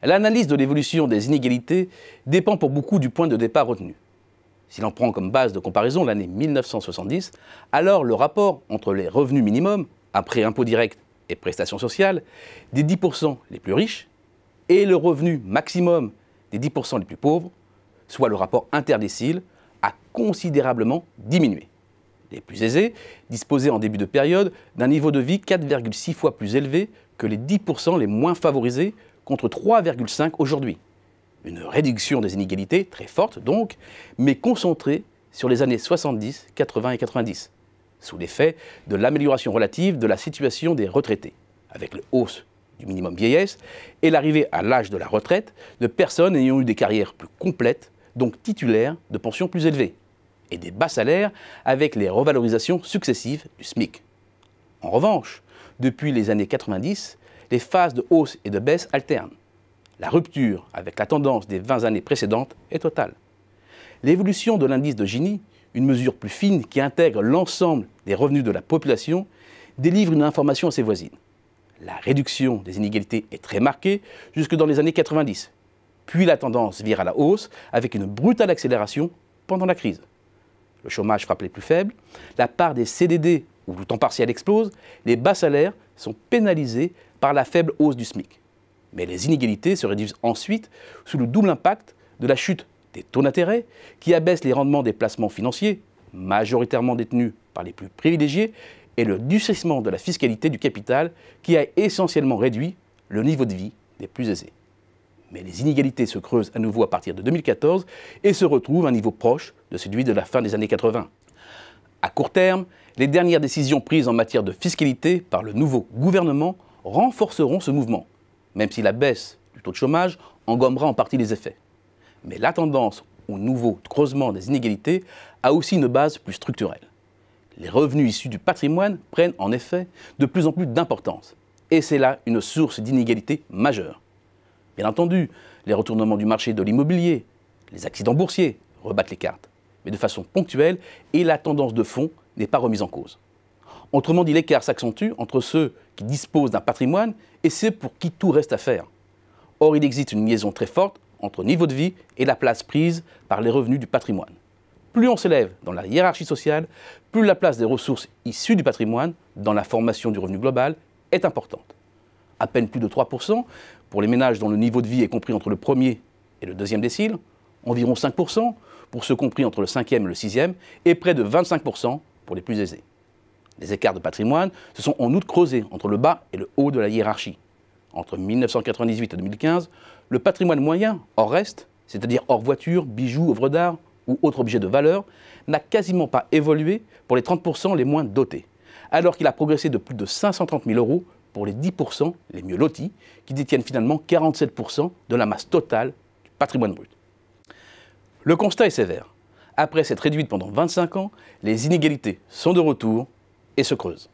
L'analyse de l'évolution des inégalités dépend pour beaucoup du point de départ retenu. Si l'on prend comme base de comparaison l'année 1970, alors le rapport entre les revenus minimums, après impôts directs et prestations sociales, des 10% les plus riches, et le revenu maximum des 10% les plus pauvres, soit le rapport interdécile, a considérablement diminué. Les plus aisés disposaient en début de période d'un niveau de vie 4,6 fois plus élevé que les 10% les moins favorisés, contre 3,5 aujourd'hui. Une réduction des inégalités très forte donc, mais concentrée sur les années 70, 80 et 90, sous l'effet de l'amélioration relative de la situation des retraités, avec la hausse du minimum vieillesse et l'arrivée à l'âge de la retraite de personnes ayant eu des carrières plus complètes, donc titulaires de pensions plus élevées, et des bas salaires avec les revalorisations successives du SMIC. En revanche, depuis les années 90, les phases de hausse et de baisse alternent. La rupture avec la tendance des 20 années précédentes est totale. L'évolution de l'indice de Gini, une mesure plus fine qui intègre l'ensemble des revenus de la population, délivre une information assez voisine. La réduction des inégalités est très marquée jusque dans les années 90. Puis la tendance vire à la hausse avec une brutale accélération pendant la crise. Le chômage frappe les plus faibles, la part des CDD où le temps partiel explose, les bas salaires sont pénalisés par la faible hausse du SMIC. Mais les inégalités se réduisent ensuite sous le double impact de la chute des taux d'intérêt qui abaissent les rendements des placements financiers, majoritairement détenus par les plus privilégiés, et le durcissement de la fiscalité du capital qui a essentiellement réduit le niveau de vie des plus aisés. Mais les inégalités se creusent à nouveau à partir de 2014 et se retrouvent à un niveau proche de celui de la fin des années 80. À court terme, les dernières décisions prises en matière de fiscalité par le nouveau gouvernement renforceront ce mouvement, même si la baisse du taux de chômage en gommera en partie les effets. Mais la tendance au nouveau creusement des inégalités a aussi une base plus structurelle. Les revenus issus du patrimoine prennent en effet de plus en plus d'importance, et c'est là une source d'inégalité majeure. Bien entendu, les retournements du marché de l'immobilier, les accidents boursiers rebattent les cartes, mais de façon ponctuelle, et la tendance de fond n'est pas remise en cause. Autrement dit, l'écart s'accentue entre ceux qui disposent d'un patrimoine et ceux pour qui tout reste à faire. Or, il existe une liaison très forte entre niveau de vie et la place prise par les revenus du patrimoine. Plus on s'élève dans la hiérarchie sociale, plus la place des ressources issues du patrimoine dans la formation du revenu global est importante. À peine plus de 3% pour les ménages dont le niveau de vie est compris entre le premier et le deuxième décile, environ 5% pour ceux compris entre le cinquième et le sixième, et près de 25% pour les plus aisés. Les écarts de patrimoine se sont en outre creusés entre le bas et le haut de la hiérarchie. Entre 1998 et 2015, le patrimoine moyen, hors reste, c'est-à-dire hors voiture, bijoux, œuvres d'art ou autres objets de valeur, n'a quasiment pas évolué pour les 30% les moins dotés, alors qu'il a progressé de plus de 530 000 € pour les 10% les mieux lotis, qui détiennent finalement 47% de la masse totale du patrimoine brut. Le constat est sévère. Après s'être réduite pendant 25 ans, les inégalités sont de retour et se creusent.